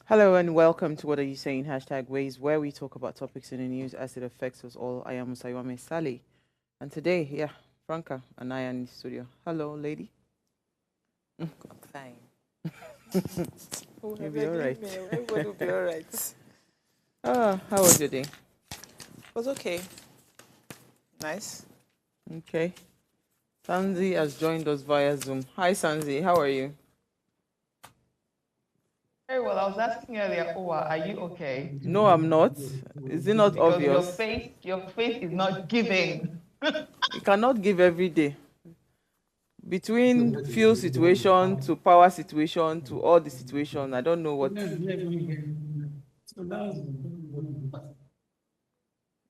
Hello and welcome to What Are You Saying? Hashtag Ways, where we talk about topics in the news as it affects us all. I am Musaywame Sally. And today, Franca and I are in the studio. Hello, lady. I'm fine. You'll be all right. Everybody will be all right. It How was your day? was okay. Nice. Okay. Sanzi has joined us via Zoom. Hi, Sanzi. How are you? Very well. I was asking earlier, Owa, are you okay? No, I'm not. Is it not Because obvious? your face is not giving. You cannot give every day. Between fuel situation to power situation to all the situation, I don't know what.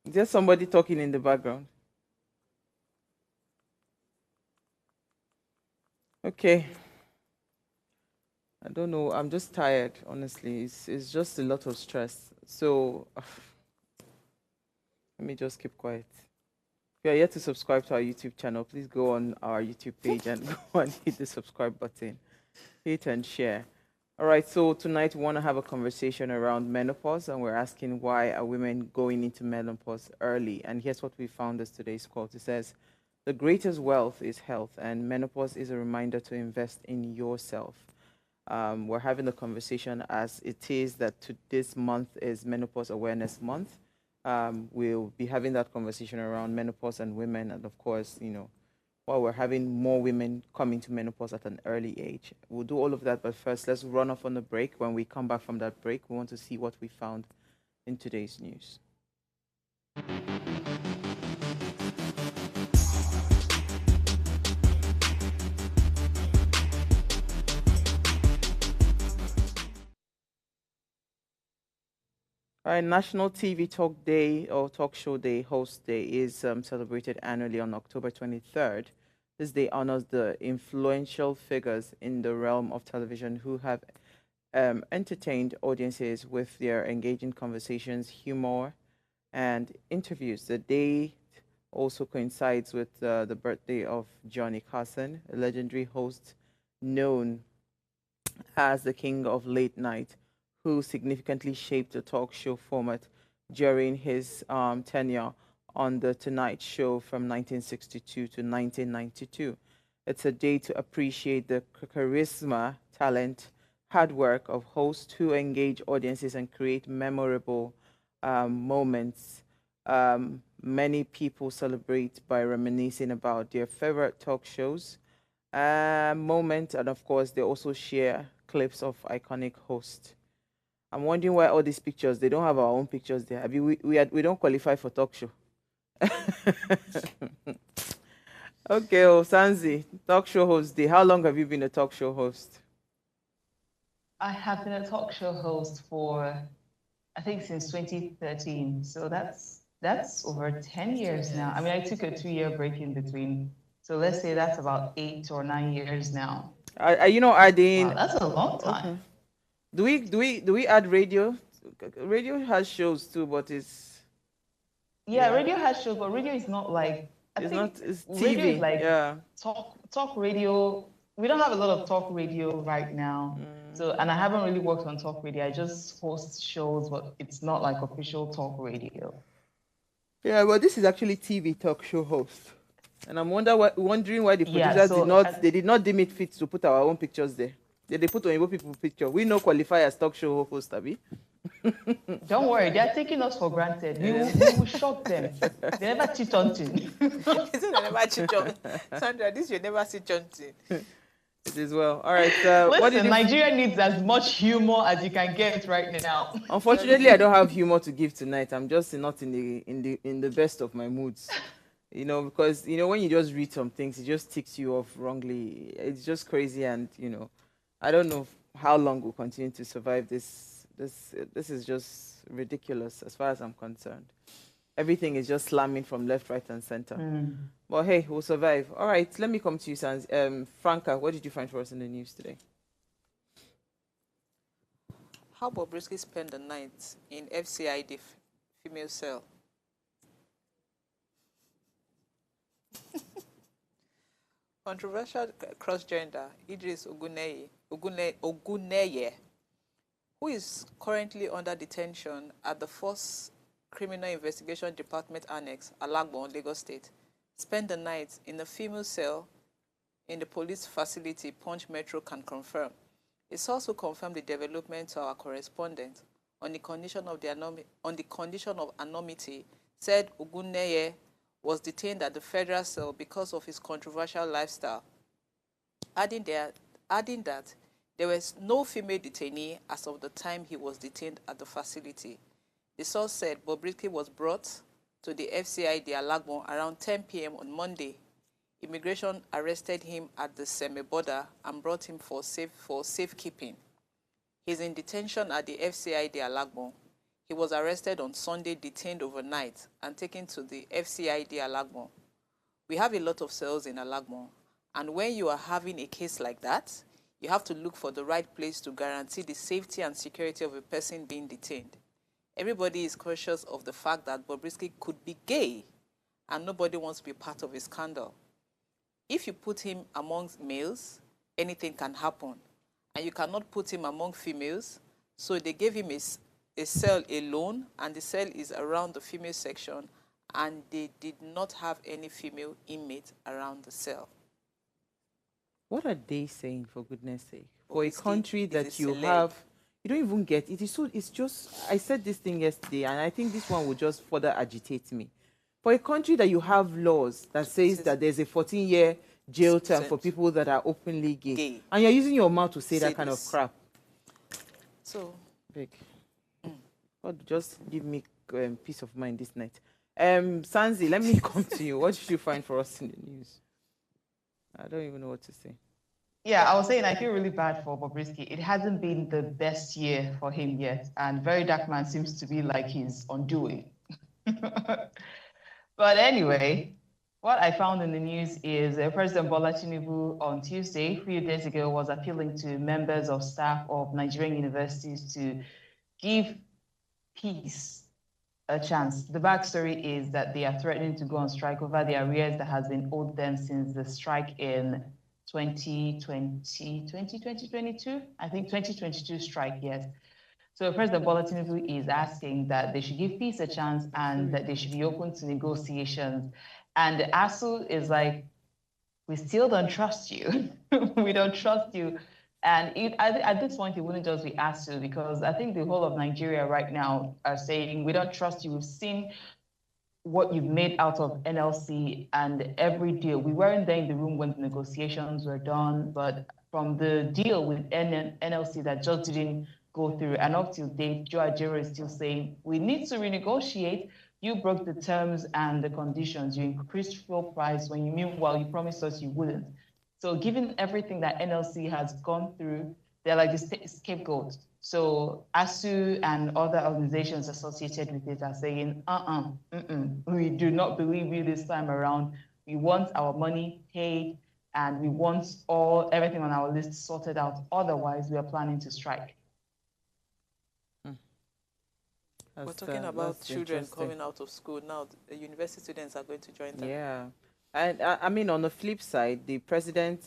Is there somebody talking in the background? Okay. I don't know. I'm just tired, honestly. It's just a lot of stress. So let me just keep quiet. If you're yet to subscribe to our YouTube channel, please go on our YouTube page and go and hit the subscribe button. Hit and share. All right, so tonight we want to have a conversation around menopause, and we're asking why are women going into menopause early? And here's what we found as today's quote. It says, "The greatest wealth is health, and menopause is a reminder to invest in yourself." We're having a conversation as it is that this month is Menopause Awareness Month. We'll be having that conversation around menopause and women, and of course, while we're having more women coming to menopause at an early age. We'll do all of that, but first, let's run off on a break. When we come back from that break, we want to see what we found in today's news. All right, National TV Talk Day or Talk Show Day, Host Day, is celebrated annually on October 23rd. This day honors the influential figures in the realm of television who have entertained audiences with their engaging conversations, humor, and interviews. The day also coincides with the birthday of Johnny Carson, a legendary host known as the king of late night, who significantly shaped the talk show format during his tenure on The Tonight Show from 1962 to 1992. It's a day to appreciate the charisma, talent, hard work of hosts who engage audiences and create memorable moments. Many people celebrate by reminiscing about their favorite talk shows moment, and of course, they also share clips of iconic hosts. I'm wondering why all these pictures, they don't have our own pictures there. Have you, we don't qualify for talk show. Okay, oh, Sanzi, talk show host day. How long have you been a talk show host? I have been a talk show host for, I think, since 2013. So that's over 10 years now. I mean, I took a 2-year break in between. So let's say that's about 8 or 9 years now. Are you not adding? Wow, that's a long Okay. time. Do we add radio? Radio has shows too, but Yeah, radio has shows, but radio is not like, I it's think not. It's radio is TV. like Yeah. talk radio. We don't have a lot of talk radio right now. So, and I haven't really worked on talk radio. I just host shows, but it's not like official talk radio. Yeah, well, this is actually TV talk show host, and I'm wondering why the Yeah, producers did so not they did not deem it fit to put our own pictures there. They put Oyibo people picture. We no qualify as talk show host, Abi. don't worry, they're taking us for granted. We will shock them. They never cheat on thing. Isn't never cheat on Sandra? This you never see something. It is well. All right. What did Listen, you? Nigeria needs as much humor as you can get right now. Unfortunately, I don't have humor to give tonight. I'm just not in the best of my moods. Because when you just read some things, it just ticks you off wrongly. It's just crazy, and I don't know how long we'll continue to survive this. This is just ridiculous as far as I'm concerned. Everything is just slamming from left, right, and center. But hey, we'll survive. All right, let me come to you, Sans. Franca, what did you find for us in the news today? How Bobrisky spent the night in FCID female cell. Controversial cross-gender Idris Oguneye, who is currently under detention at the Force Criminal Investigation Department Annex, Alagbon, Lagos State, spent the night in a female cell in the police facility, Punch Metro can confirm. A source who confirmed the development to our correspondent on the condition of anonymity said Ogunneye was detained at the federal cell because of his controversial lifestyle, adding that there was no female detainee as of the time he was detained at the facility. The source said Bobrisky was brought to the FCID Alagbon around 10 p.m. on Monday. Immigration arrested him at the Seme border and brought him for safekeeping. He's in detention at the FCID Alagbon. He was arrested on Sunday, detained overnight, and taken to the FCID Alagbon. We have a lot of cells in Alagbon, and when you are having a case like that, you have to look for the right place to guarantee the safety and security of a person being detained. Everybody is conscious of the fact that Bobrisky could be gay, and nobody wants to be part of a scandal. If you put him amongst males, anything can happen, and you cannot put him among females, so they gave him a cell alone, and the cell is around the female section, and they did not have any female inmate around the cell. What are they saying, for goodness sake? For a Obviously, country it's that a you celeb. have, you don't even get it. It's just, I said this thing yesterday, and I think this one will just further agitate me. For a country that you have laws that says that there's a 14-year jail term for people that are openly gay, and you're using your mouth to say that kind of crap. So, Big. God, just give me peace of mind this night. Sanzi, let me come to you. What did you find for us in the news? I don't even know what to say. Yeah, I was saying I feel really bad for Bobrisky. It hasn't been the best year for him yet, and Very Dark Man seems to be like he's undoing. But anyway, what I found in the news is President Bola Tinubu on Tuesday, a few days ago, was appealing to members of staff of Nigerian universities to give peace a chance. The backstory is that they are threatening to go on strike over the arrears that has been owed them since the strike in 2022, I think 2022 strike, yes. So President Bola Tinubu is asking that they should give peace a chance and that they should be open to negotiations. And ASU is like, we still don't trust you. We don't trust you. And at this point, it wouldn't just be ASU, because I think the whole of Nigeria right now are saying, we don't trust you. We've seen what you've made out of NLC and every deal. We weren't there in the room when the negotiations were done, but from the deal with NLC that just didn't go through, and up till date, Joe Ajero is still saying, we need to renegotiate. You broke the terms and the conditions. You increased fuel price when meanwhile you promised us you wouldn't. So given everything that NLC has gone through, they're like the scapegoat. So ASU and other organizations associated with it are saying, we do not believe you this time around. We want our money paid, and we want everything on our list sorted out. Otherwise, we are planning to strike. We're talking about children coming out of school now. The university students are going to join them. Yeah. And I mean, on the flip side, the president,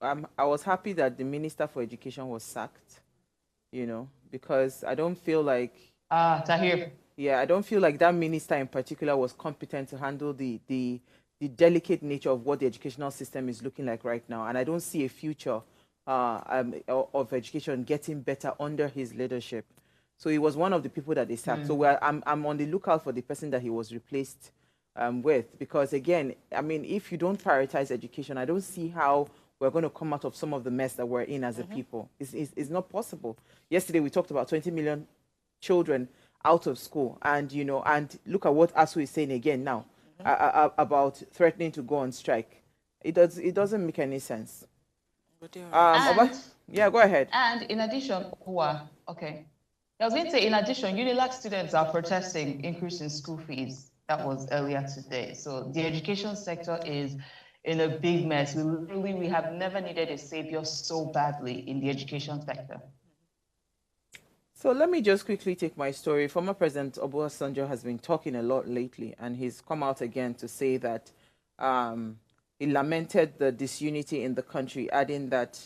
I was happy that the Minister for Education was sacked, you know, because I don't feel like... Tahir. Yeah, I don't feel like that minister in particular was competent to handle the delicate nature of what the educational system is looking like right now. And I don't see a future of education getting better under his leadership. So he was one of the people that they sacked. So I'm on the lookout for the person that he was replaced with. Because again, I mean, if you don't prioritize education, I don't see how we're going to come out of some of the mess that we're in as a people. It's not possible. Yesterday, we talked about 20 million children out of school. And, you know, and look at what ASU is saying again now about threatening to go on strike. It doesn't make any sense. Yeah, go ahead. And in addition, okay. I was going to say, in addition, UNILAG students are protesting increase in school fees. That was earlier today. So the education sector is in a big mess. We have never needed a savior so badly in the education sector. So let me just quickly take my story. Former President Obasanjo has been talking a lot lately, and he's come out again to say that he lamented the disunity in the country, adding that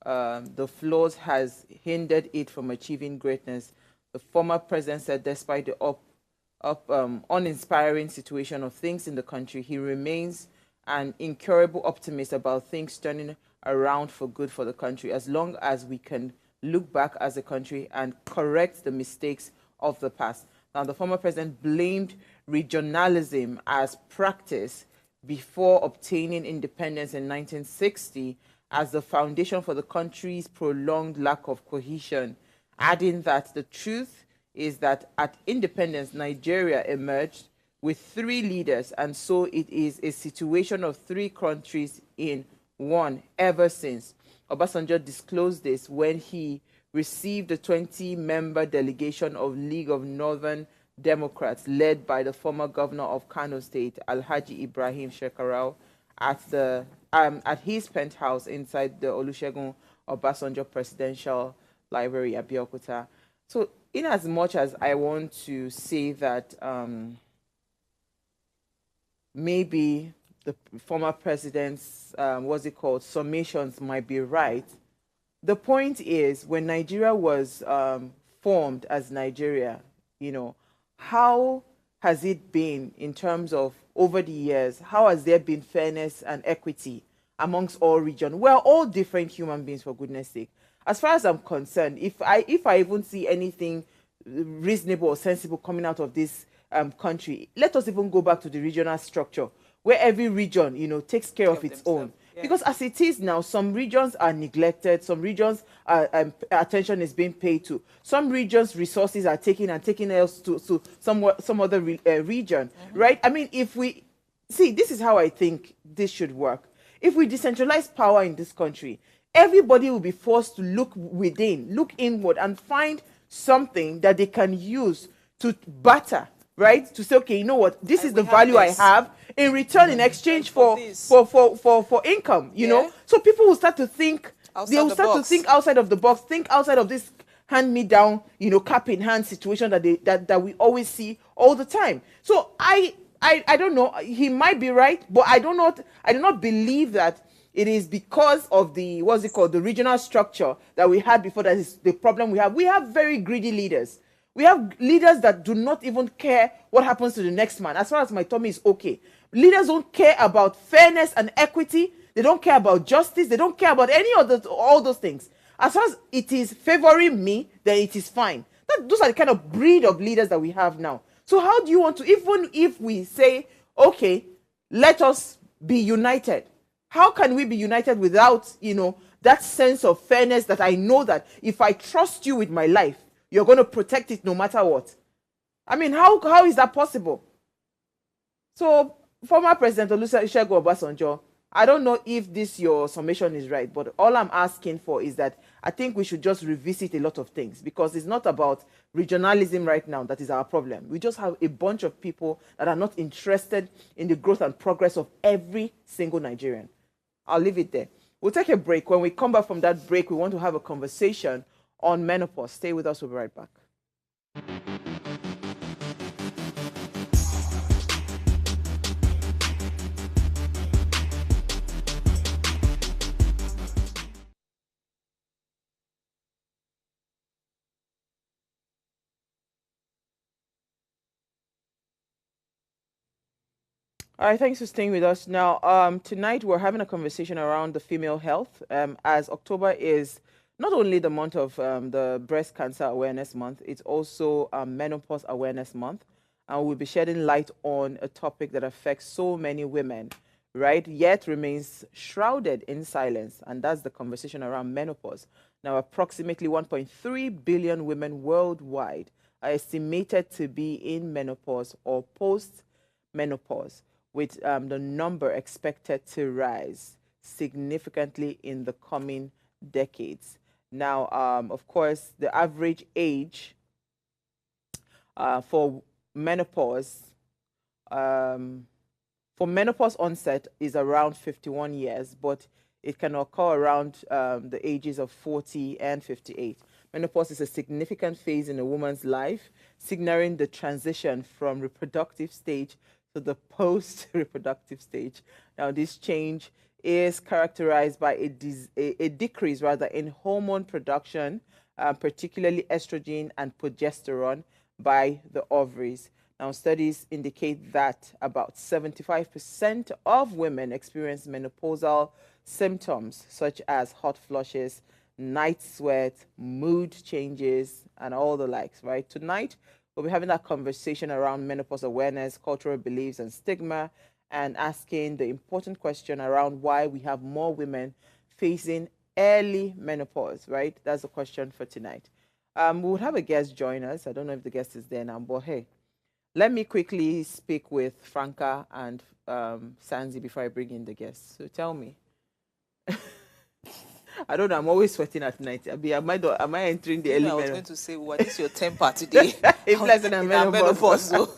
the flaws has hindered it from achieving greatness. The former president said despite the uninspiring situation of things in the country, he remains an incurable optimist about things turning around for good for the country, as long as we can look back as a country and correct the mistakes of the past. Now, the former president blamed regionalism as practice before obtaining independence in 1960 as the foundation for the country's prolonged lack of cohesion, adding that the truth is that at independence, Nigeria emerged with three leaders, and so it is a situation of three countries in one ever since. Obasanjo disclosed this when he received the 20-member delegation of League of Northern Democrats led by the former governor of Kano State, Alhaji Ibrahim Shekarau, at his penthouse inside the Olusegun Obasanjo Presidential Library at Abeokuta. So, in as much as I want to say that maybe the former president's summations might be right, the point is when Nigeria was formed as Nigeria, how has it been in terms of over the years? How has there been fairness and equity amongst all regions? We're all different human beings, for goodness sake. As far as I'm concerned, if I even see anything reasonable or sensible coming out of this country, let us even go back to the regional structure where every region, takes care of its own. Yeah. Because as it is now, some regions are neglected, some regions attention is being paid to, some regions resources are taken else to some other region, right? I mean, if we see, this is how I think this should work. If we decentralize power in this country, everybody will be forced to look within, look inward, and find something that they can use to barter, right? To say, okay, you know what, this is the value I have in return, in exchange for income, you know? So people will start to think, they will start to think outside of the box, think outside of this hand-me-down, cap in hand situation that we always see all the time. So I don't know, he might be right, but I do not believe that it is because of the, the regional structure that we had before that is the problem we have. We have very greedy leaders. We have leaders that do not even care what happens to the next man. As far as my tummy is okay. Leaders don't care about fairness and equity. They don't care about justice. They don't care about any of all those things. As far as it is favoring me, then it is fine. Those are the kind of breed of leaders that we have now. So how do you want to, even if we say, okay, let us be united, how can we be united without, that sense of fairness that I know that if I trust you with my life, you're going to protect it no matter what? I mean, how is that possible? So, former President Olusegun Obasanjo, I don't know if your summation is right, but all I'm asking for is that I think we should just revisit a lot of things, because it's not about regionalism right now that is our problem. We just have a bunch of people that are not interested in the growth and progress of every single Nigerian. I'll leave it there. We'll take a break. When we come back from that break, we want to have a conversation on menopause. Stay with us. We'll be right back. All right, thanks for staying with us. Now, tonight we're having a conversation around the female health, as October is not only the month of the Breast Cancer Awareness Month, it's also Menopause Awareness Month. And we'll be shedding light on a topic that affects so many women, right? Yet remains shrouded in silence. And that's the conversation around menopause. Now, approximately 1.3 billion women worldwide are estimated to be in menopause or post-menopause, with the number expected to rise significantly in the coming decades. Now, of course, the average age for menopause onset is around 51 years, but it can occur around the ages of 40 and 58. Menopause is a significant phase in a woman's life, signaling the transition from reproductive stage to the post-reproductive stage. Now, this change is characterized by a decrease rather in hormone production, particularly estrogen and progesterone, by the ovaries. Now, studies indicate that about 75% of women experience menopausal symptoms such as hot flushes, night sweat, mood changes, and all the likes, right? Tonight, we'll be having that conversation around menopause awareness, cultural beliefs, and stigma, and asking the important question around why we have more women facing early menopause, right? That's the question for tonight. We would have a guest join us. I don't know if the guest is there now, but hey, let me quickly speak with Franca and Sanzi before I bring in the guests. So tell me. I don't know. I'm always sweating at night. Am I entering the element? I was going to say, what is your temper today? If less than a menopause. So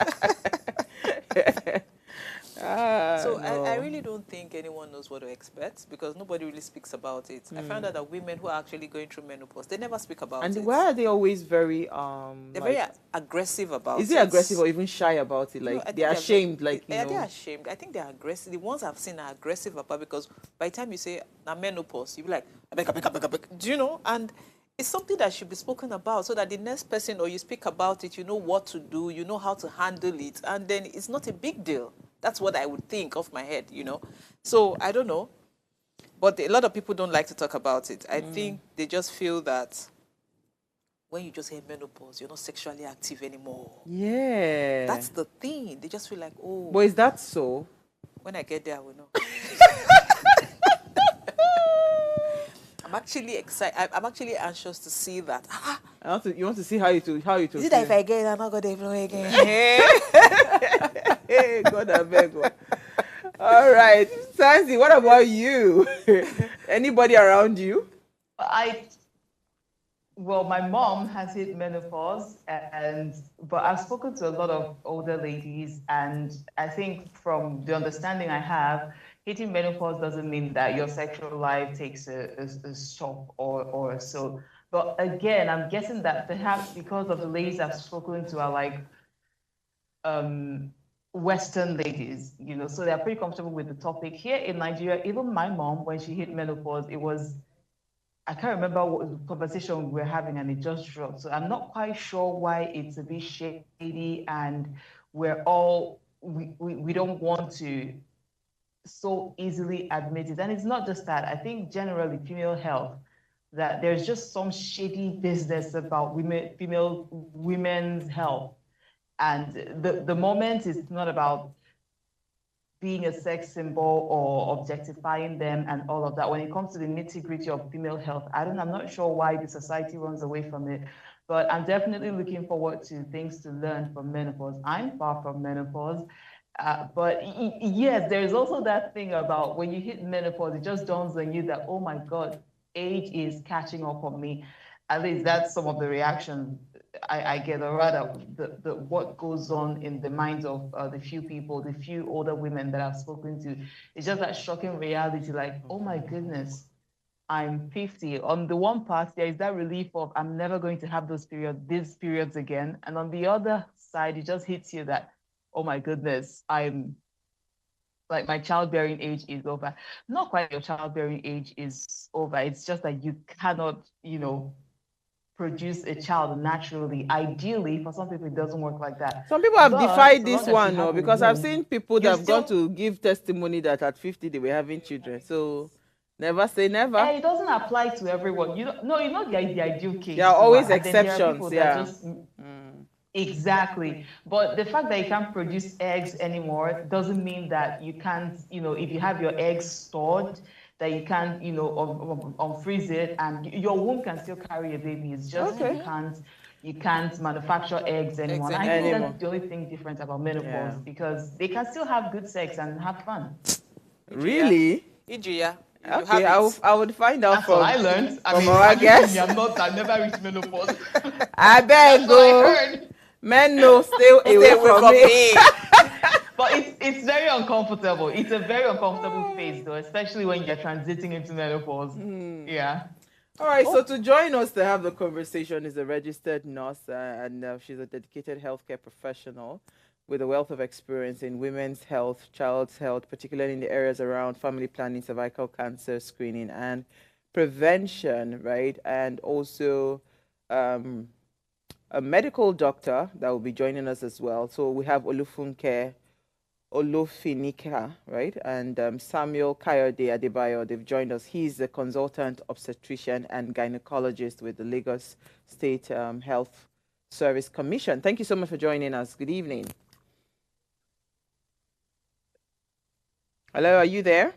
No. I really don't think anyone knows what to expect because nobody really speaks about it. I found out that women who are actually going through menopause, they never speak about it. And why are they always very They're very aggressive about it. Is it aggressive or even shy about it? Like they're ashamed, they're ashamed. I think they're aggressive. The ones I've seen are aggressive about because by the time you say menopause, you'll be like, I beg. Do you know? And it's something that should be spoken about so that the next person or you speak about it, you know what to do, you know how to handle it, and then it's not a big deal. That's what I would think off my head, you know. So I don't know. But a lot of people don't like to talk about it. I think they just feel that when you just hear menopause, you're not sexually active anymore. Yeah. That's the thing. They just feel like, oh. But is that so? When I get there, I will know. I'm actually excited. I'm actually anxious to see that. You want to see how you Is it that if I get it, I'm not going to blow again? Hey, God, I beg. All right. Sansi, what about you? Anybody around you? Well, my mom has hit menopause, but I've spoken to a lot of older ladies, and I think from the understanding I have, hitting menopause doesn't mean that your sexual life takes a stop or so. But again, I'm guessing that perhaps because of the ladies I've spoken to are like Western ladies, you know, so they're pretty comfortable with the topic. Here in Nigeria, even my mom, when she hit menopause, I can't remember what conversation we were having and it just dropped. So I'm not quite sure why it's a bit shady and we don't want to so easily admit it. And it's not just that. I think generally female health, that there's just some shady business about women's health. And the moment is not about being a sex symbol or objectifying them and all of that. When it comes to the nitty-gritty of female health, I'm not sure why the society runs away from it, but I'm definitely looking forward to things to learn from menopause. I'm far from menopause, but yes, there's also that thing about when you hit menopause, it just dawns on you that, oh my God, age is catching up on me. At least that's some of the reactions I get, or rather, the what goes on in the minds of the few older women that I've spoken to. It's just that shocking reality, like, oh my goodness, I'm 50. On the one part, there is that relief of I'm never going to have these periods again. And on the other side, it just hits you that, oh my goodness, I'm like my childbearing age is over. Not quite your childbearing age is over. It's just that you cannot, produce a child naturally. Ideally, for some people, it doesn't work like that. Some people have defied this one, no, because I've seen people that have gone to give testimony that at 50 they were having children. So never say never. It doesn't apply to everyone. The ideal case. There are always exceptions. Yeah. Exactly. But the fact that you can't produce eggs anymore doesn't mean that you can't, if you have your eggs stored, that you can't, unfreeze it and your womb can still carry a baby. It's just you can't manufacture eggs anymore. And I think that's the only thing different about menopause, because they can still have good sex and have fun. Really? Ijia. Okay, I would find out. That's what I learned. From our guest. I've never reached menopause. I beg go. Men no, stay away from me. But it's very uncomfortable. It's a very uncomfortable phase, though, especially when you're transiting into menopause. Yeah. All right, so to join us to have the conversation is a registered nurse, and she's a dedicated healthcare professional with a wealth of experience in women's health, child's health, particularly in the areas around family planning, cervical cancer screening, and prevention, right? And also a medical doctor that will be joining us as well. So we have Olufunke, Olofinnika, right? And Samuel Kayode Adebayo, they've joined us. He's a consultant obstetrician and gynecologist with the Lagos State Health Service Commission. Thank you so much for joining us. Good evening. Hello, are you there?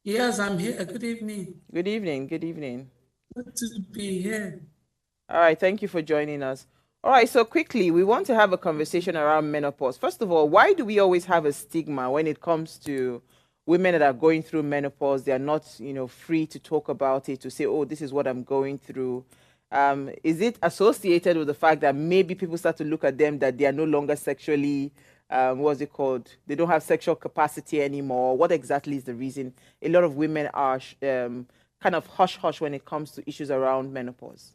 Yes, I'm here. Good evening. Good evening. Good evening. Good to be here. All right, thank you for joining us. All right, so quickly, we want to have a conversation around menopause. First of all, why do we always have a stigma when it comes to women that are going through menopause? They are not, free to talk about it, to say, oh, this is what I'm going through. Is it associated with the fact that maybe people start to look at them that they are no longer sexually, what's it called? They don't have sexual capacity anymore. What exactly is the reason? A lot of women are kind of hush-hush when it comes to issues around menopause.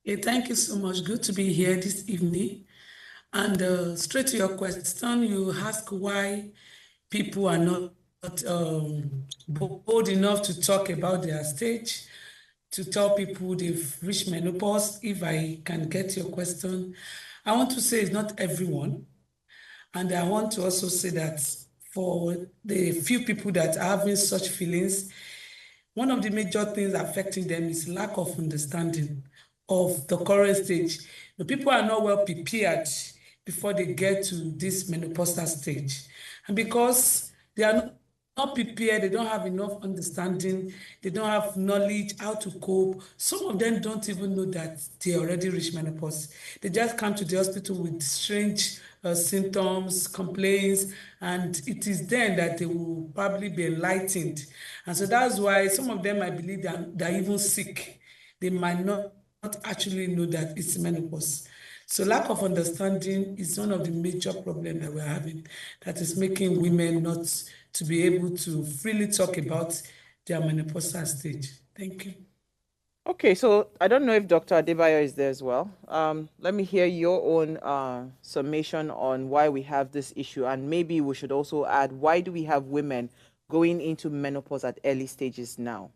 Hey, thank you so much. Good to be here this evening. And straight to your question, you ask why people are not bold enough to talk about their stage, to tell people they've reached menopause. If I can get your question, I want to say it's not everyone. And I want to also say that for the few people that are having such feelings, one of the major things affecting them is lack of understanding of the current stage. The people are not well prepared before they get to this menopausal stage. And because they are not prepared, they don't have enough understanding, they don't have knowledge how to cope. Some of them don't even know that they already reached menopause. They just come to the hospital with strange symptoms, complaints, and it is then that they will probably be enlightened. And so that's why some of them, I believe, they're even sick. They might not actually know that it's menopause. So lack of understanding is one of the major problems that we're having, that is making women not to be able to freely talk about their menopausal stage. Thank you. Okay, so I don't know if Dr. Adebayo is there as well. Let me hear your own summation on why we have this issue, and maybe we should also add, why do we have women going into menopause at early stages now?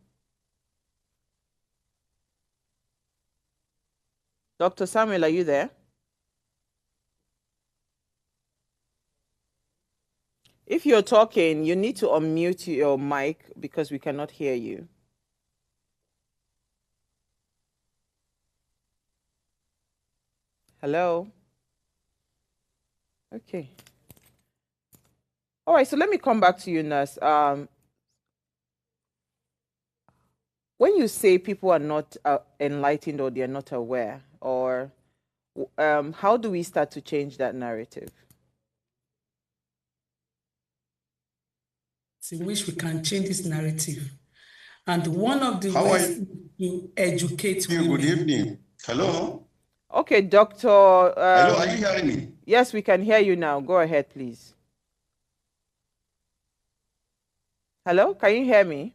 Dr. Samuel, are you there? If you're talking, you need to unmute your mic because we cannot hear you. Hello? Okay. All right, so let me come back to you, Nurse. When you say people are not enlightened or they are not aware, or how do we start to change that narrative? In which we can change this narrative. And one of the ways to educate women. Good evening. Hello? Okay, Doctor. Hello, are you hearing me? Yes, we can hear you now. Go ahead, please. Hello, can you hear me?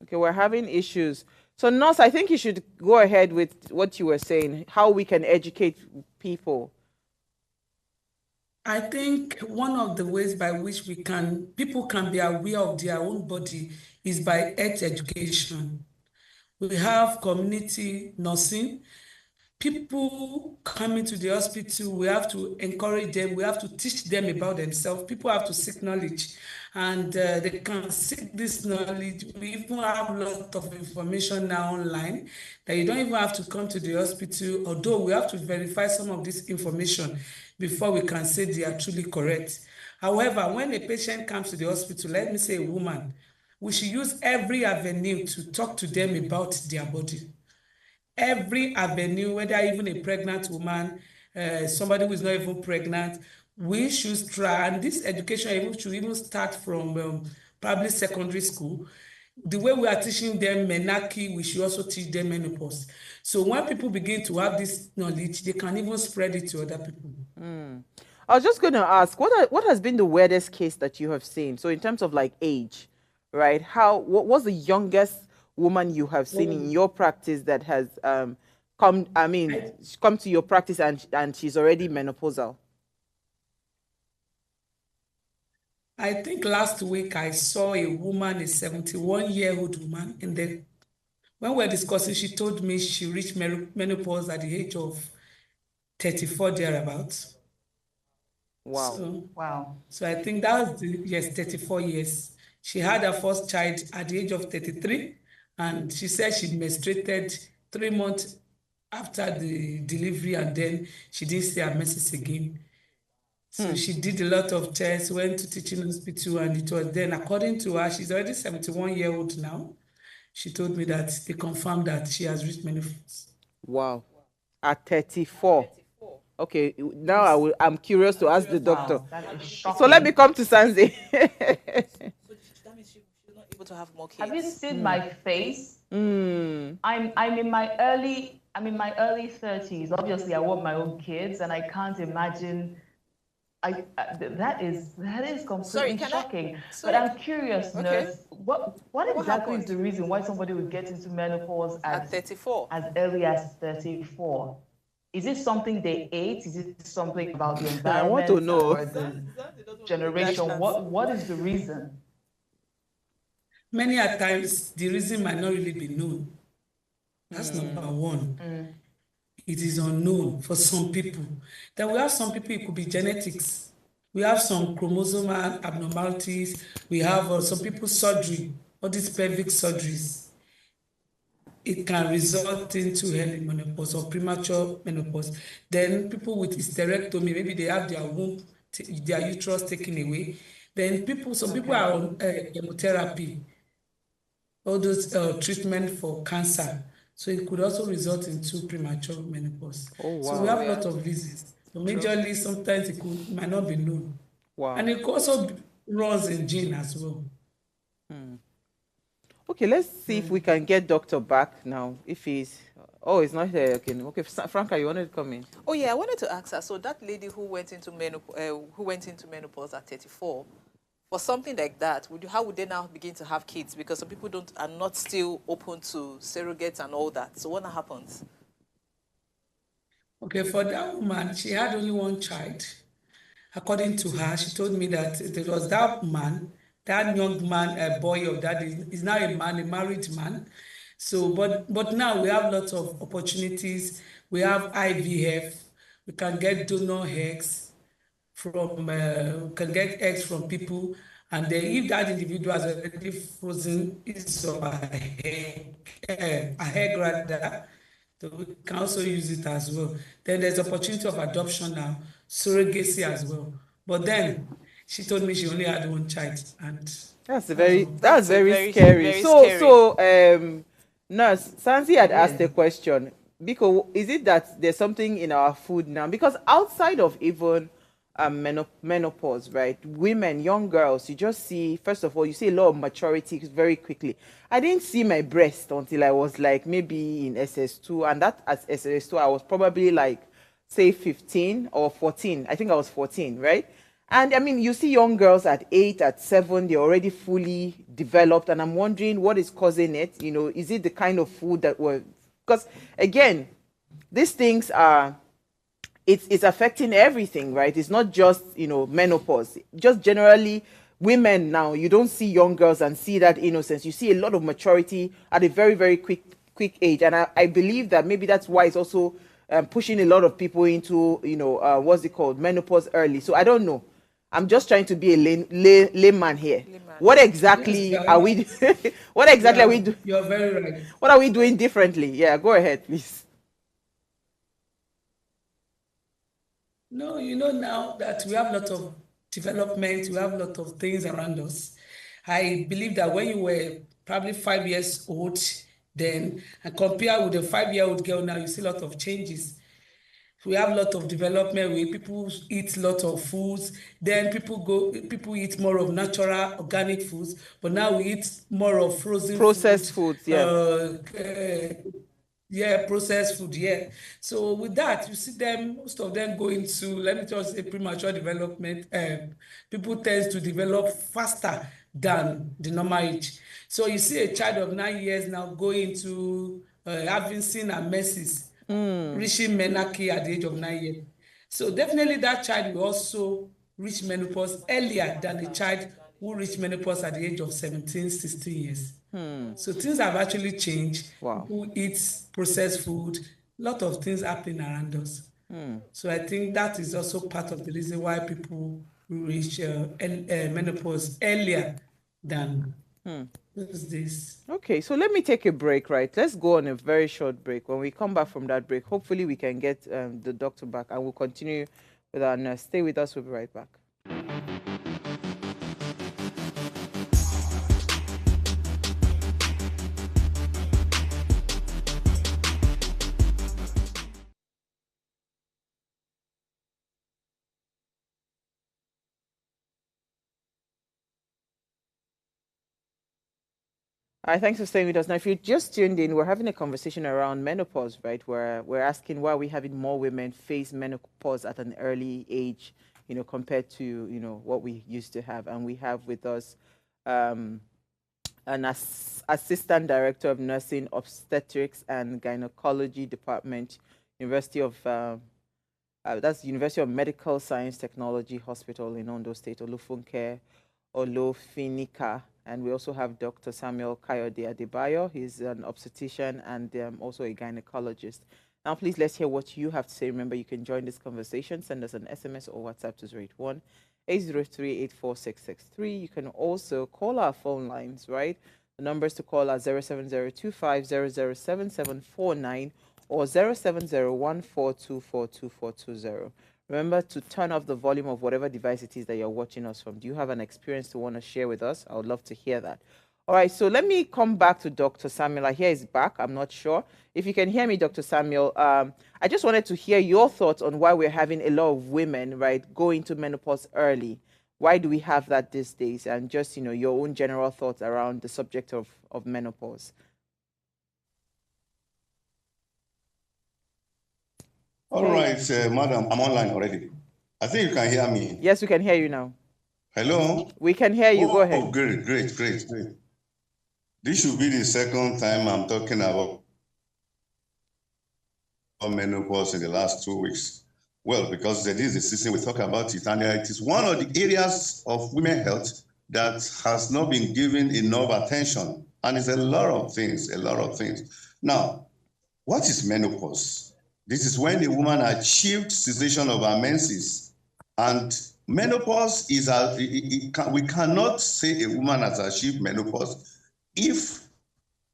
Okay, we're having issues. So, Nurse, I think you should go ahead with what you were saying, how we can educate people. I think one of the ways by which people can be aware of their own body is by health education. We have community nursing. People coming to the hospital, we have to encourage them, we have to teach them about themselves. People have to seek knowledge, and they can seek this knowledge. We even have a lot of information now online that you don't even have to come to the hospital, although we have to verify some of this information before we can say they are truly correct. However, when a patient comes to the hospital, let me say a woman, we should use every avenue to talk to them about their body. Every avenue, whether even a pregnant woman, somebody who is not even pregnant, we should try. And this education should even start from probably secondary school. The way we are teaching them menarche, we should also teach them menopause. So when people begin to have this knowledge, they can even spread it to other people. I was just going to ask, what has been the weirdest case that you have seen? So in terms of like age, right? What was the youngest woman you have seen in your practice that has come to your practice and she's already menopausal? I think last week I saw a woman, a 71-year-old woman, when we were discussing, she told me she reached menopause at the age of 34 thereabouts. Wow. Wow. So I think that was yes, 34 years. She had her first child at the age of 33, and she said she menstruated 3 months after the delivery, and then she didn't see her menses again. So she did a lot of tests, went to teaching hospital, and it was then, according to her, she's already 71-year-old now. She told me that they confirmed that she has reached menopause. Wow. At 34. Okay, now I'm curious to ask the doctor. Wow, that is shocking. So let me come to Sanzi. That means she's not able to have more kids. Have you seen my face? Mm. I'm in my early 30s. Obviously, I want my own kids, and I can't imagine. That is completely shocking. But I'm curious, nurse, what exactly is the reason why somebody would get into menopause At 34. as early as 34? Is it something they ate? Is it something about the environment I want to know. or the generation? What is the reason? Many a times, the reason might not really be known. That's number one. It is unknown for some people. Then we have some people, it could be genetics. We have some chromosomal abnormalities. We have some people surgery, all these pelvic surgeries. It can result into early menopause or premature menopause. Then people with hysterectomy, maybe they have their womb, their uterus taken away. Then some people are on chemotherapy, all those treatment for cancer. So it could also result into premature menopause. Oh, wow. So we have a lot of reasons. But majorly, sometimes it might not be known. Wow. And it also runs in gene as well. Okay, let's see if we can get doctor back now. If he's not here. Okay, Franca, you wanted to come in? Oh yeah, I wanted to ask her. So that lady who went into menopause at 34, for something like that, how would they now begin to have kids? Because some people are not still open to surrogates and all that. So what happens? Okay, for that woman, she had only one child. According to her, she told me that it was that man, that young man, boy of that is now a man, a married man. So, but now we have lots of opportunities. We have IVF. We can get donor eggs we can get eggs from people, and then if that individual has already frozen his or her egg rather, so we can also use it as well. Then there's opportunity of adoption now, surrogacy as well. But then she told me she only had one child, and that's very scary. Very scary. Nurse Sansi had asked a question. Because is it that there's something in our food now? Because outside of even menopause, right? Women, young girls, you just see, first of all, you see a lot of maturity very quickly. I didn't see my breast until I was like maybe in SS2, and that as SS2, I was probably like, say 15 or 14. I think I was 14, right? And I mean, you see young girls at 8, at 7, they're already fully developed, and I'm wondering what is causing it. Is it the kind of food that because again, these things are, it's affecting everything, right? It's not just, menopause. Just generally, women now, you don't see young girls and see that innocence. You see a lot of maturity at a very, very quick age. And I believe that maybe that's why it's also pushing a lot of people into, what's it called, menopause early. So I don't know. I'm just trying to be a layman here. What exactly are we? What exactly are we doing? You're very right. What are we doing differently? Yeah, go ahead, please. No, now that we have a lot of development, we have a lot of things around us. I believe that when you were probably 5 years old then, and compare with a 5-year-old girl now, you see a lot of changes. We have a lot of development where people eat a lot of foods. Then people eat more of natural, organic foods. But now we eat more of processed foods. Yeah, processed food, yeah. So with that, you see them, most of them going to, let me just say, premature development. People tend to develop faster than the normal age. So you see a child of 9 years now going to having seen her menses reaching menarche at the age of 9 years. So definitely that child will also reach menopause earlier than a child who reached menopause at the age of 17, 16 years. So things have actually changed. Wow. People eat processed food, a lot of things happening around us. So I think that is also part of the reason why people reach menopause earlier than those days. Okay, so let me take a break, right? Let's go on a very short break. When we come back from that break, hopefully we can get the doctor back and we'll continue with our nurse. Stay with us, we'll be right back. All right, thanks for staying with us. Now, if you just tuned in, we're having a conversation around menopause, right? Where we're asking why we're having more women face menopause at an early age, compared to, what we used to have. And we have with us an assistant director of nursing, obstetrics and gynecology department, University of that's University of Medical Science Technology Hospital in Ondo State, Olufunke Olofinnika. And we also have Dr. Samuel Kayode Adebayo. He's an obstetrician and also a gynecologist. Now, please, let's hear what you have to say. Remember, you can join this conversation. Send us an SMS or WhatsApp to 081 803 84663. You can also call our phone lines, right? The numbers to call are 07025007749 or 07014242420. Remember to turn off the volume of whatever device it is that you're watching us from. Do you have an experience to want to share with us? I would love to hear that. All right, so let me come back to Dr. Samuel. I hear he's back. I'm not sure. If you can hear me, Dr. Samuel, I just wanted to hear your thoughts on why we're having a lot of women, right, go into menopause early. Why do we have that these days? And just, your own general thoughts around the subject of menopause. All right, madam, I'm online already. I think you can hear me. Yes, we can hear you now. Hello? We can hear you. Go ahead. Oh, great. This should be the second time I'm talking about menopause in the last 2 weeks. Well, because this is the season we talk about it, and it is one of the areas of women health that has not been given enough attention. And it's a lot of things. Now, what is menopause? This is when the woman achieved cessation of her menses. And menopause is, we cannot say a woman has achieved menopause if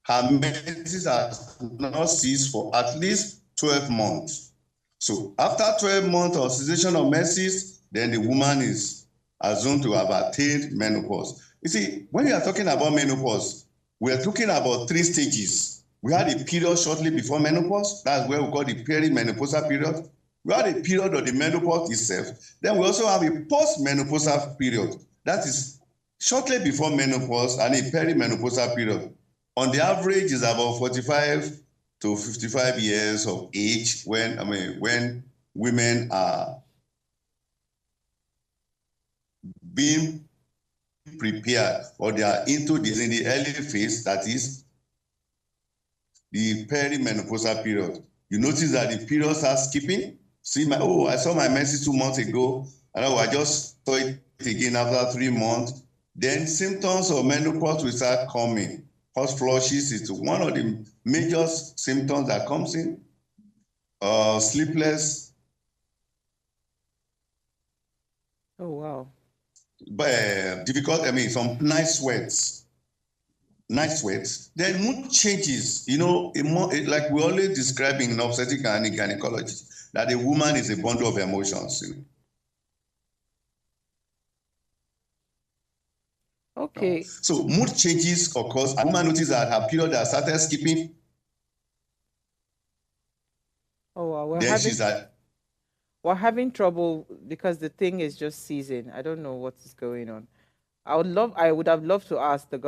her menses are not ceased for at least 12 months. So after 12 months of cessation of menses, then the woman is assumed to have attained menopause. You see, when we are talking about menopause, we are talking about 3 stages. We had a period shortly before menopause. That's where we call the perimenopausal period. We had a period of the menopause itself. Then we also have a postmenopausal period. That is shortly before menopause and a perimenopausal period. On the average, is about 45 to 55 years of age when women are being prepared or they are into this in the early phase, that is the perimenopausal period. You notice that the period starts skipping. I saw my menses 2 months ago, and I just saw it again after 3 months. Then symptoms of menopause will start coming. Hot flushes is one of the major symptoms that comes in. Sleepless. Oh, wow. But difficult, some night sweats. Then mood changes, like we always describe in obstetrics and gynecology, that a woman is a bundle of emotions. Okay. So mood changes occurs. A woman notices that her period has started skipping. Oh, wow. We're having trouble because the thing is just season. I don't know what is going on. I would have loved to ask the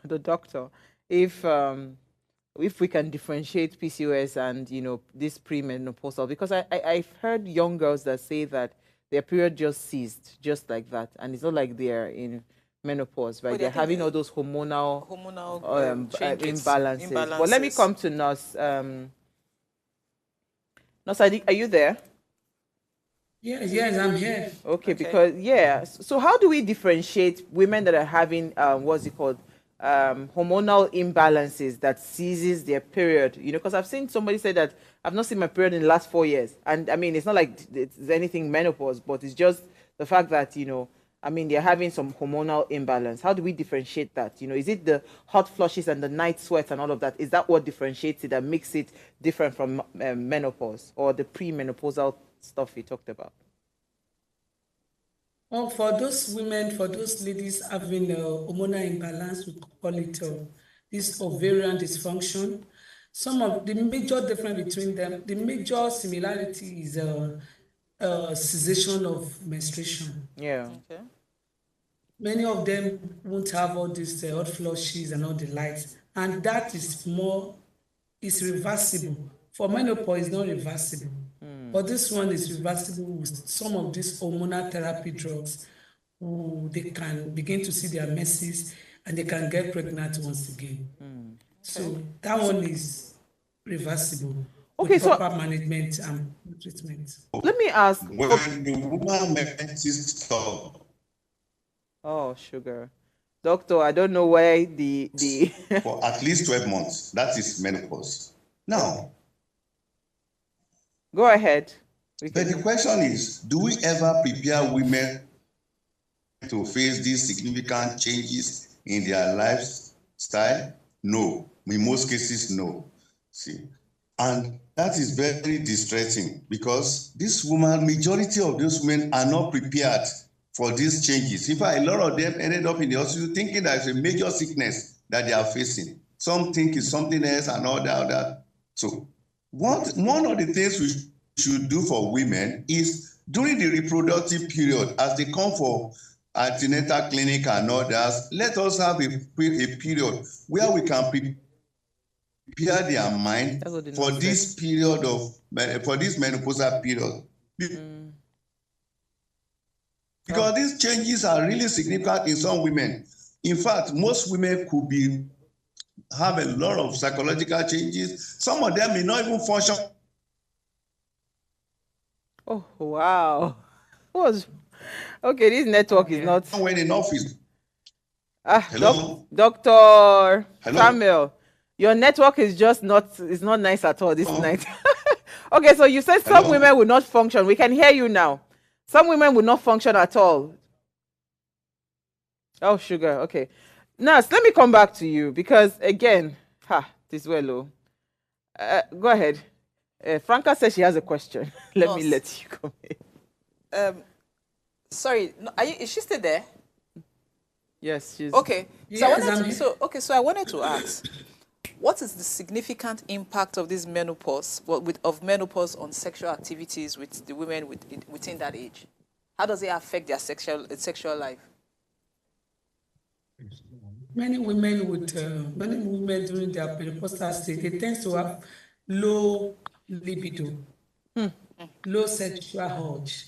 the doctor, if we can differentiate PCOS and this premenopausal, because I've heard young girls that say that their period just ceased just like that, and it's not like they're in menopause, right? They're having all those hormonal imbalances. But let me come to Nurse No, Sadiq, are you there? Yes, I'm here. Okay, because so how do we differentiate women that are having what's it called, hormonal imbalances that seizes their period? Because I've seen somebody say that I've not seen my period in the last 4 years, and I mean it's not like it's anything menopause, but it's just the fact that I mean they're having some hormonal imbalance. How do we differentiate that? Is it the hot flushes and the night sweats and all of that? Is that what differentiates it and makes it different from menopause or the premenopausal stuff we talked about? Well, for those women, for those ladies having hormonal imbalance, we call it this ovarian dysfunction. Some of the major difference between them, the major similarity is cessation of menstruation. Yeah. Okay. Many of them won't have all these hot flushes and all the lights, and that is reversible. For menopause, it's not reversible. But this one is reversible with some of these hormonal therapy drugs. They can begin to see their menses and they can get pregnant once again. So that one is reversible. Okay, with so proper management and treatment. let me ask. When the woman menses stop, Oh, sugar. Doctor, I don't know why the for at least 12 months, that is menopause. Now, go ahead. but the question is, do we ever prepare women to face these significant changes in their lifestyle? No. In most cases, no. See, and that is very distressing because this woman, majority of those women are not prepared for these changes. In fact, a lot of them ended up in the hospital thinking that it's a major sickness that they are facing. Some think it's something else and all that. So one of the things we should do for women is during the reproductive period, as they come for antenatal clinic and others, let us have a period where we can prepare their mind for this period for this menopausal period. Because these changes are really significant in some women. In fact, most women could have a lot of psychological changes. Some of them may not even function. Oh, wow. Okay, this network is not. When in office. Hello? Dr. Hello? Samuel, your network is just not nice at all this night. Okay, so you said some women will not function. We can hear you now. Some women will not function at all. Oh, sugar. Okay. Nurse, let me come back to you because, again, this well. Go ahead. Franca says she has a question. Let me let you come in. Sorry, is she still there? Yes, she's... Okay. Yes, So I wanted to ask, what is the significant impact of this menopause, of menopause on sexual activities with the women within that age? How does it affect their sexual life? Many women during their menopausal state, they tend to have low libido, low sexual urge.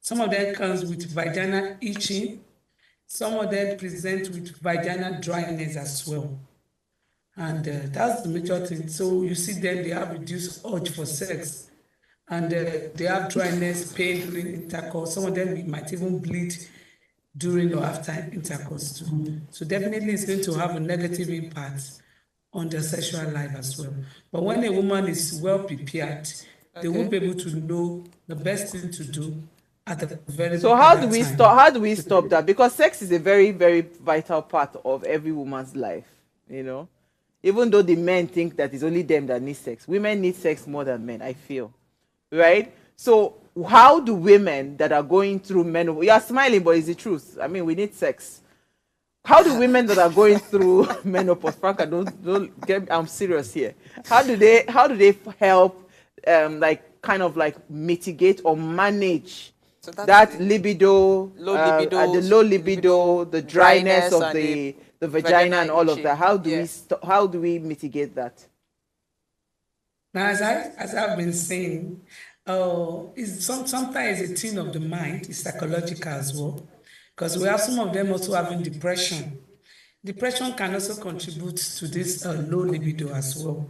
Some of them comes with vaginal itching. Some of them present with vaginal dryness as well. And that's the major thing. So you see them, they have reduced urge for sex. And they have dryness, pain during intercourse. Some of them might even bleed during or after intercourse too. So definitely it's going to have a negative impact on their sexual life as well. But when a woman is well prepared, they will be able to know the best thing to do at the very So how do we stop? How do we stop that? Because sex is a very, very vital part of every woman's life. Even though the men think that it's only them that need sex, women need sex more than men. I feel, right? So how do women that are going through menopause? You are smiling, but it's the truth. I mean, we need sex. How do women that are going through menopause, Franca, don't get? I'm serious here. How do they help, kind of mitigate or manage that libido, the low libido, the dryness of the vagina and all of that? How do we mitigate that? Now, as I've been saying, sometimes a thing of the mind is psychological as well, because we have some of them also having depression. Depression can also contribute to this low libido as well,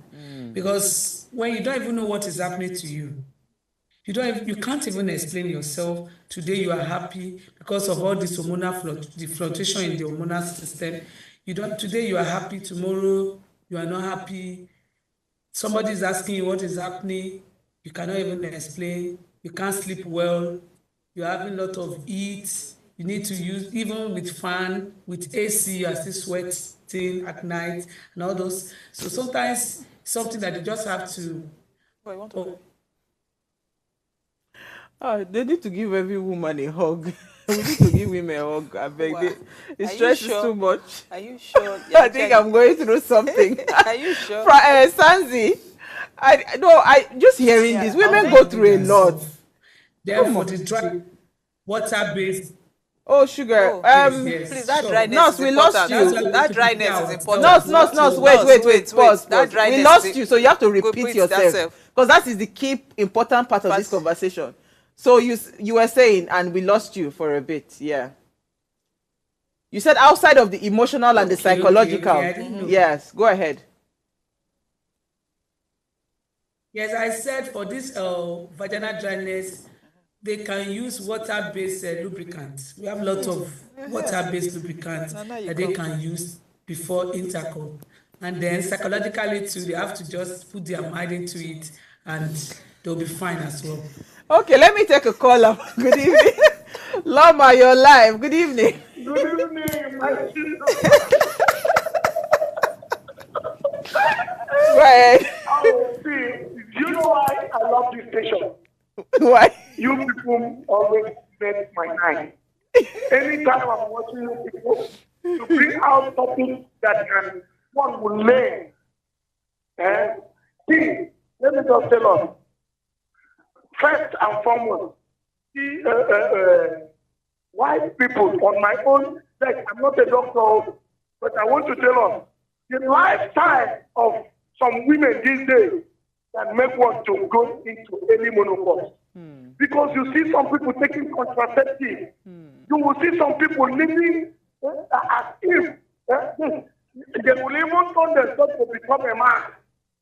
because when you don't even know what is happening to you, you can't even explain yourself. Today you are happy because of all this the fluctuation in the hormonal system. Today you are happy, tomorrow you are not happy. Somebody is asking you what is happening, you cannot even explain, you can't sleep well, you're having a lot of heat, you need to use, even with fan, with AC, you are still sweating at night and all those. So sometimes something that you just have to. Oh, you want to They need to give every woman a hug. We need to give women a hug. I beg. Wow. The Are you stress is sure? too much. Are you sure? I think I'm going through something. Are you sure? Sanzi, I just hearing this. Women go through a lot. Then for the dry water-based. Oh, sugar. Oh, yes, please, that sure. dryness Nurse, is we important. lost you. That dryness is important. Nurse, wait. Pause. That dryness We lost is- you, so you have to repeat repeat yourself. that Because that is the key important part of this conversation. So you were saying, and we lost you for a bit. Yeah. You said outside of the emotional and the psychological. Okay, I didn't know. Yes, go ahead. Yes, I said for this vaginal dryness, they can use water-based lubricants. We have a lot of water-based lubricants that they can use before intercourse. And then psychologically too, they have to just put their mind into it and they'll be fine as well. Okay, let me take a call. Good evening. Loma, you're live. Good evening. Good evening, my sister. Go ahead. Oh, see, do you know why I love this station? Why? You people always make my night. Anytime I'm watching you people, you bring out topics that one will learn. See, let me just tell us. First and foremost, see, white people on my own, like I'm not a doctor, but I want to tell us the lifestyle of some women these days that make one to go into early menopause. Because you see some people taking contraceptives. You will see some people living as if they will even turn themselves to become a man.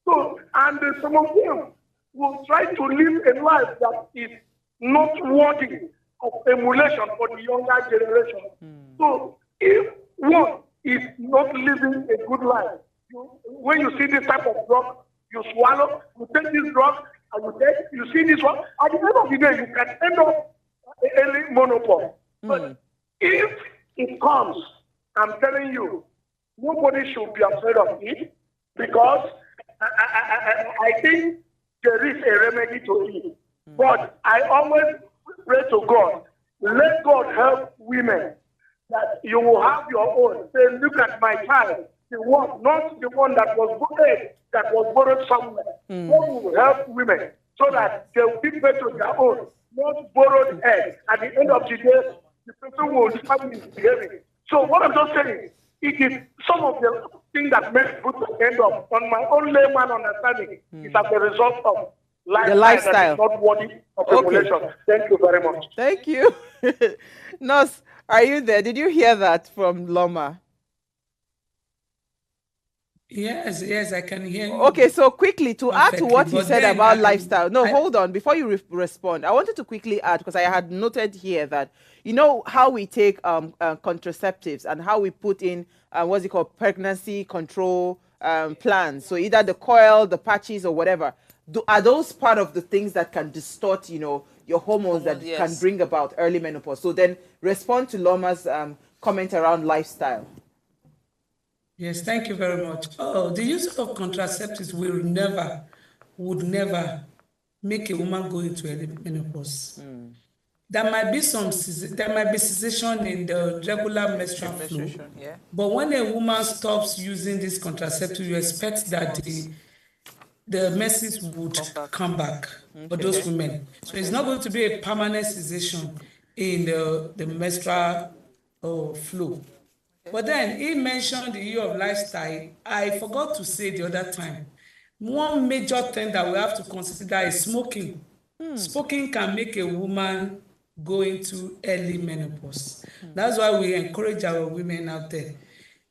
So, and some of them will try to live a life that is not worthy of emulation for the younger generation. So, if one is not living a good life, when you see this type of drug, you swallow, you take this drug, and you see this one, at the end of the day, you can end up early menopause. But if it comes, I'm telling you, nobody should be afraid of it because I think there is a remedy to it. But I always pray to God, let God help women that you will have your own. Say, look at my child, the one, not the one that was borrowed somewhere. God will help women so that they will give birth to their own, not borrowed egg. At the end of the day, the person will start misbehaving. So what I'm just saying, it is some of the things that make people to end up, on my own layman understanding, is as a result of lifestyle that is not worthy of emulation. Thank you very much. Thank you. Nurse, are you there? Did you hear that from Loma? Yes, I can hear you. Okay, so quickly to add to what you said about lifestyle. No, hold on. Before you respond, I wanted to quickly add, because I had noted here that, you know, how we take contraceptives and how we put in, what's it called, pregnancy control plans. So either the coil, the patches, or whatever. Are those part of the things that can distort, you know, your hormones that can bring about early menopause? So then respond to Loma's comment around lifestyle. Yes, thank you very much. Oh, the use of contraceptives would never make a woman go into early menopause. There might be cessation in the regular menstrual flow, but when a woman stops using this contraceptive, you expect that the menses would come back for those women. So it's not going to be a permanent cessation in the menstrual flow. But then he mentioned the issue of lifestyle. I forgot to say the other time, one major thing that we have to consider is smoking. Smoking can make a woman go into early menopause. That's why we encourage our women out there.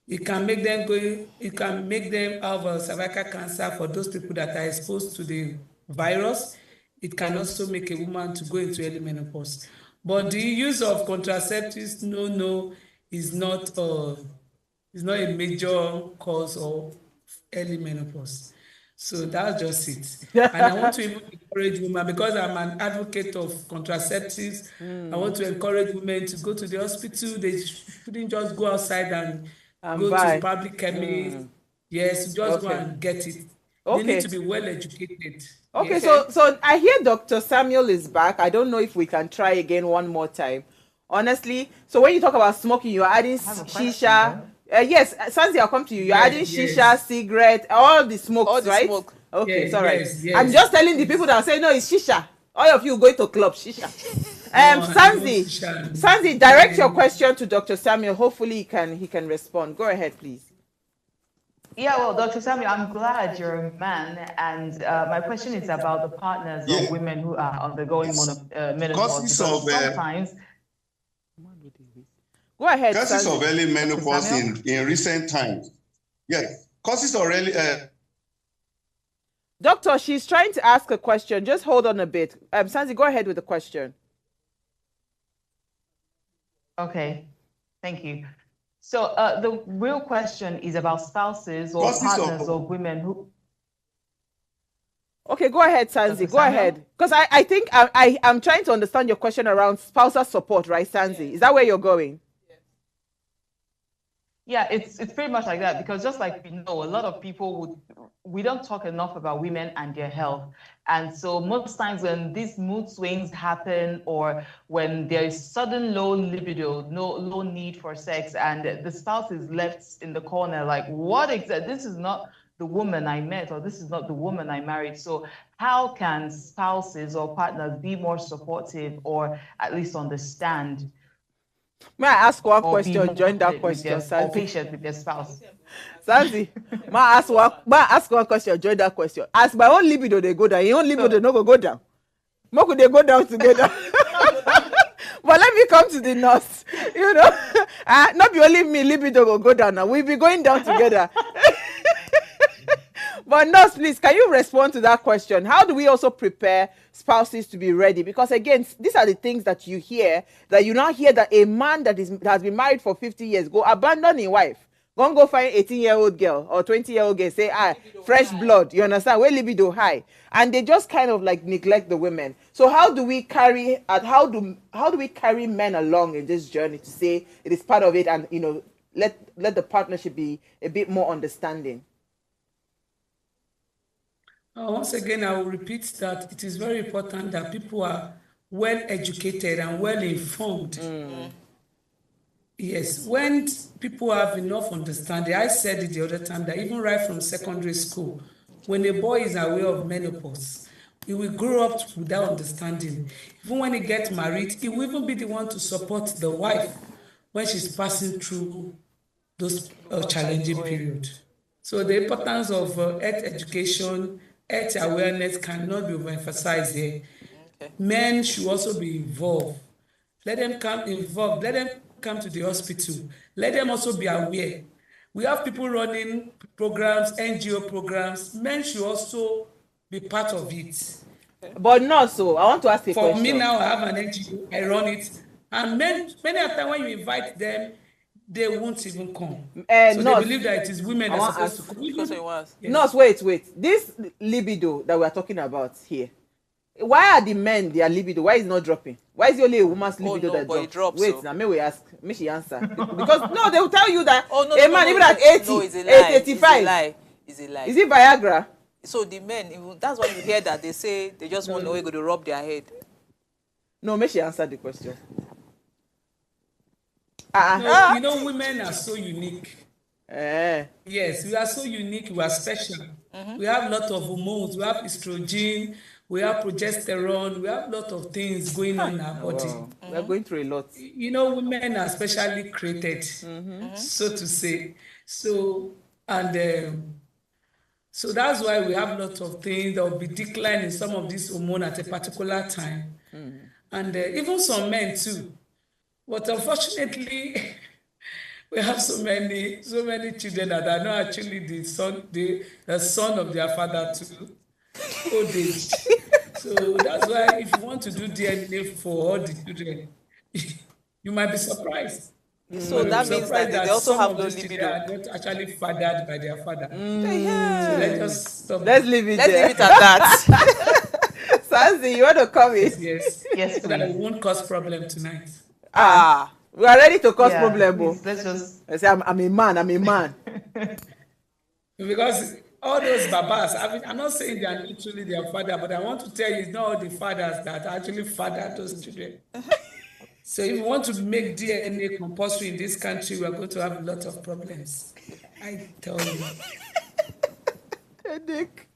It can make them have cervical cancer for those people that are exposed to the virus. it can also make a woman to go into early menopause. But the use of contraceptives, no, is not a major cause of early menopause. So that's just it. And I want to even encourage women, because I'm an advocate of contraceptives. I want to encourage women to go to the hospital. They shouldn't just go outside and go to bye. public chemists. Yes, just go Okay. and get it. They need Okay. to be well educated. Okay, Yes. so I hear Dr. Samuel is back. I don't know if we can try again one more time. Honestly, so when you talk about smoking, you're adding have a question, shisha. Yes, Sanzi, I'll come to you. You're Yes, adding shisha, yes. cigarette, all the smokes, All the right? smoke. Okay, Yes, it's all right. yes, yes. I'm just telling the people that are saying no, it's shisha. All of you going to club shisha. No, Sanzi, direct your question to Dr. Samuel. Hopefully he can respond. Go ahead, please. Yeah, well, Dr. Samuel, I'm glad you're a man, and my question is about the partners of women who are undergoing menopause. Causes Because of sometimes, Go ahead, causes Sanzi. of early menopause Samuel? in recent times. Yes, causes of early. Doctor, she's trying to ask a question. Just hold on a bit. Sanzi, go ahead with the question. Okay, thank you. So the real question is about spouses or Causes partners of- of women who. Okay, go ahead, Sanzi. Dr. Go Samuel? ahead. Because I think I'm trying to understand your question around spousal support, right, Sanzi? Is that where you're going? Yeah, it's pretty much like that, because just like we know, a lot of people we don't talk enough about women and their health. And so most times when these mood swings happen, or when there is sudden low libido, low need for sex, and the spouse is left in the corner, like, what exactly? This is not the woman I met, or this is not the woman I married. So how can spouses or partners be more supportive, or at least understand? May I ask one Or be question? more Join that confident with question, or Sanzi. patient with their spouse. Sanzi, may I ask one question? Join that question. As my own libido they go down, your own libido no go down. More could they go down together? But let me come to the nurse. You know, not be only me libido go down now. We'll be going down together. But nurse, please, can you respond to that question? How do we also prepare spouses to be ready? Because again, these are the things that you hear, that you now hear that a man that has been married for 50 years go abandon his wife. Go find 18-year-old girl or 20-year-old girl, say, fresh blood, you understand? Where libido high. And they just kind of like neglect the women. So how do we carry men along in this journey to say it is part of it, and let the partnership be a bit more understanding? Once again, I will repeat that it is very important that people are well educated and well informed. Yes, when people have enough understanding, I said it the other time that even right from secondary school, when a boy is aware of menopause, he will grow up with that understanding. Even when he gets married, he will even be the one to support the wife when she's passing through those challenging periods. So the importance of health education, health awareness cannot be overemphasized here. Men should also be involved. Let them come involved. Let them come to the hospital. Let them also be aware. We have people running programs, NGO programs. Men should also be part of it. But not so. I want to ask a question. For me now, I have an NGO. I run it, and many a time when you invite them, they won't even come. So they believe that it is women that are supposed to come. Because it was. Yes. Nurse, wait. This libido that we are talking about here, why are the men their libido? Why is it not dropping? Why is it only a woman's libido that drops? It drops? Wait, now may we ask? May she answer? Because no, they will tell you that even at 80, 85. It's a lie. Is it Viagra? So the men, that's why you hear that they say they just want to go to rub their head. No, may she answer the question. No, women are so unique. Yes, we are so unique. We are special. We have a lot of hormones. We have estrogen. We have progesterone. We have a lot of things going on in our body. Wow. We are going through a lot. Women are specially created, so to say. So so that's why we have a lot of things. There will be decline in some of these hormones at a particular time, and even some men too. But unfortunately, we have so many children that are not actually the son of their father too, old age. So that's why if you want to do DNA for all the children, you might be surprised. So You might be that means that surprised that they also some have of low these children libido. are not actually fathered by their father. Yeah. So let's just stop. Let's leave it Let's there. leave it at that. Sansi, you want to come in? Yes. Yes, So that it please. won't cause problem tonight. We are ready to cause Yeah, problem. please, let's just. I say, I'm a man. I'm a man. Because all those babas, I mean, I'm not saying they are not truly their father, but I want to tell you, it's not all the fathers that actually father those children. So if you want to make DNA compulsory in this country, we are going to have a lot of problems. I tell you. Headache.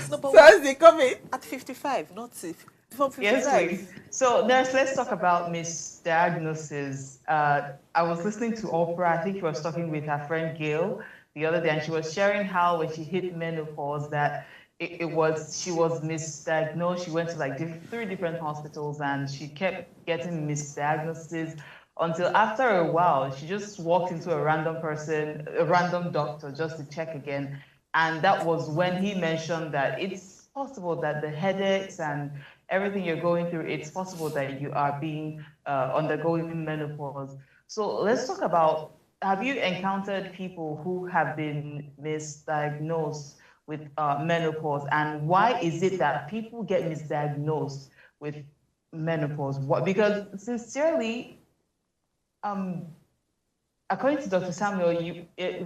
No, but Sansi, come in. at 55, not if. From 55. Yes, please. So let's talk about misdiagnosis. I was listening to Oprah. I think she was talking with her friend Gail the other day, and she was sharing how when she hit menopause that she was misdiagnosed. She went to like 3 different hospitals, and she kept getting misdiagnoses until after a while she just walked into a random doctor just to check again, and that was when he mentioned that it's possible that the headaches and everything you're going through, it's possible that you are being undergoing menopause. So let's talk about, have you encountered people who have been misdiagnosed with menopause, and why is it that people get misdiagnosed with menopause? What, because sincerely, according to Dr. Samuel,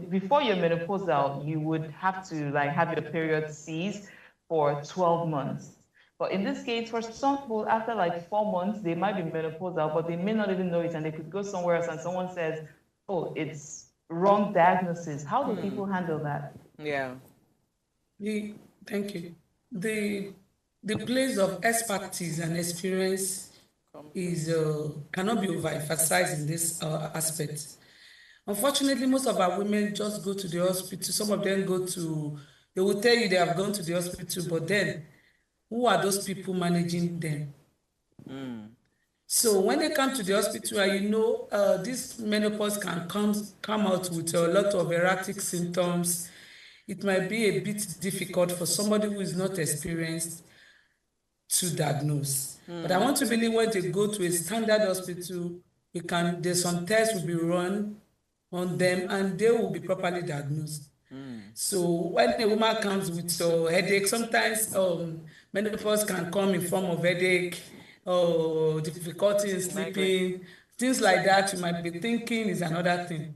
before you're menopausal, you would have to like have your period cease for 12 months. But in this case, for some people, after like 4 months, they might be menopausal, but they may not even know it, and they could go somewhere else and someone says, oh, it's wrong diagnosis. How do people handle that? Yeah. Thank you. The place of expertise and experience is cannot be overemphasized in this aspect. Unfortunately, most of our women just go to the hospital. Some of them they will tell you they have gone to the hospital, but then who are those people managing them? So when they come to the hospital, this menopause can come out with a lot of erratic symptoms. It might be a bit difficult for somebody who is not experienced to diagnose. But I want to believe when they go to a standard hospital, there's some tests will be run on them and they will be properly diagnosed. So when a woman comes with a headache, sometimes menopause can come in form of headache or difficulty in sleeping, things like that. You might be thinking is another thing.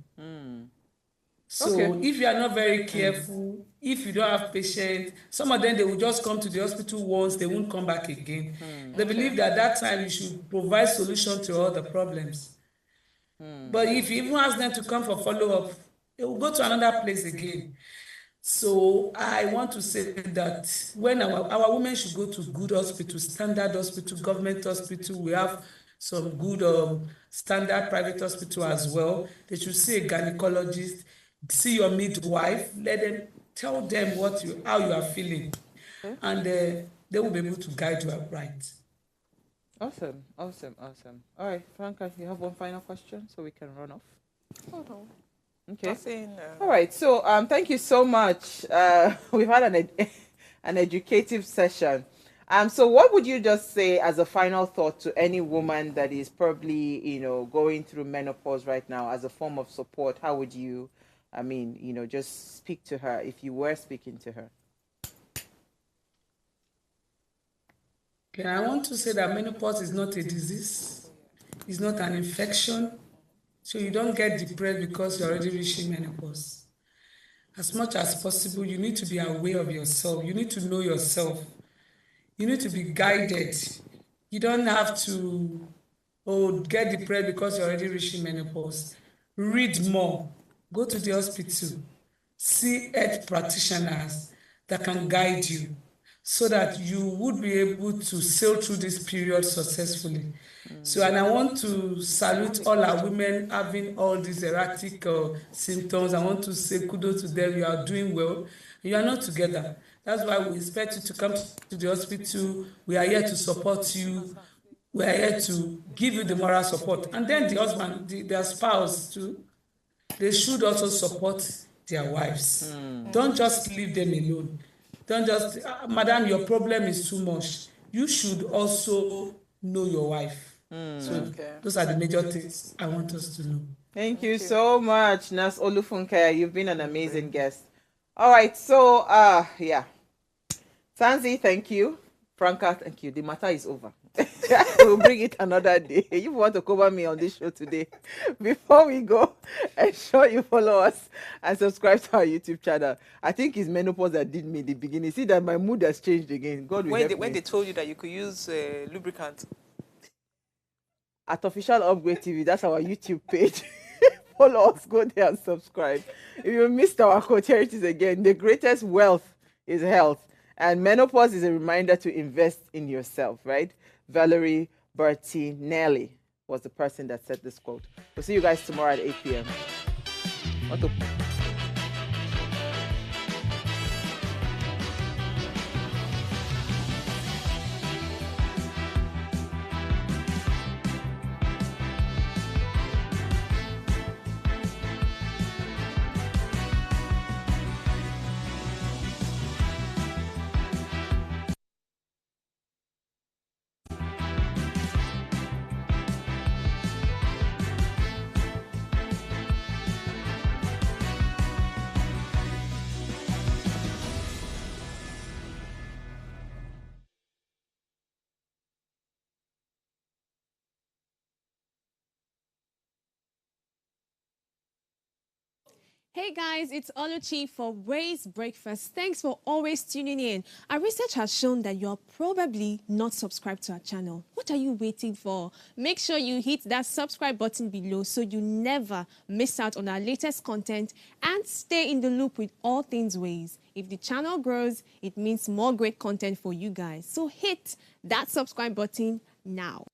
So if you are not very careful, if you don't have patience, some of them, they will just come to the hospital once, they won't come back again. They believe that that time you should provide solution to all the problems. But if you even ask them to come for follow-up, they will go to another place again. So I want to say that when our women should go to good hospital, standard hospital, government hospital. We have some good standard private hospital as well. They should see a gynecologist, see your midwife, let them tell them how you are feeling, and they will be able to guide you right. Awesome. All right, Franca, you have one final question so we can run off. Oh, no. Okay. Nothing, All right. So thank you so much. We've had an educative session. So what would you just say as a final thought to any woman that is probably, going through menopause right now as a form of support? How would you, just speak to her if you were speaking to her? Okay, I want to say that menopause is not a disease. It's not an infection. So you don't get depressed because you're already reaching menopause. As much as possible, you need to be aware of yourself. You need to know yourself. You need to be guided. You don't have to get depressed because you're already reaching menopause. Read more. Go to the hospital. See health practitioners that can guide you so that you would be able to sail through this period successfully. So, and I want to salute all our women having all these erratic symptoms. I want to say kudos to them. You are doing well. You are not together. That's why we expect you to come to the hospital. We are here to support you. We are here to give you the moral support. And then the husband, their spouse too, they should also support their wives. Don't just leave them alone. Don't just, madam, your problem is too much. You should also know your wife. So those are the major things I want us to know. Thank you so much, Nas Olufunke. You've been an amazing guest. All right, so yeah. Tanzi, thank you. Franca, thank you. The matter is over. We'll bring it another day. You want to cover me on this show today. Before we go, ensure you follow us and subscribe to our YouTube channel. I think it's Menopause that did me in the beginning. See that my mood has changed again. God will help me. When they told you that you could use lubricant. At Official Upgrade TV, that's our YouTube page. Follow us, go there and subscribe. If you missed our quote, here it is again. The greatest wealth is health. And menopause is a reminder to invest in yourself, right? Valerie Bertinelli was the person that said this quote. We'll see you guys tomorrow at 8 p.m. Hey guys, it's Oluchi for Raise Breakfast. Thanks for always tuning in. Our research has shown that you're probably not subscribed to our channel. What are you waiting for? Make sure you hit that subscribe button below so you never miss out on our latest content and stay in the loop with all things Ways. If the channel grows, it means more great content for you guys. So hit that subscribe button now.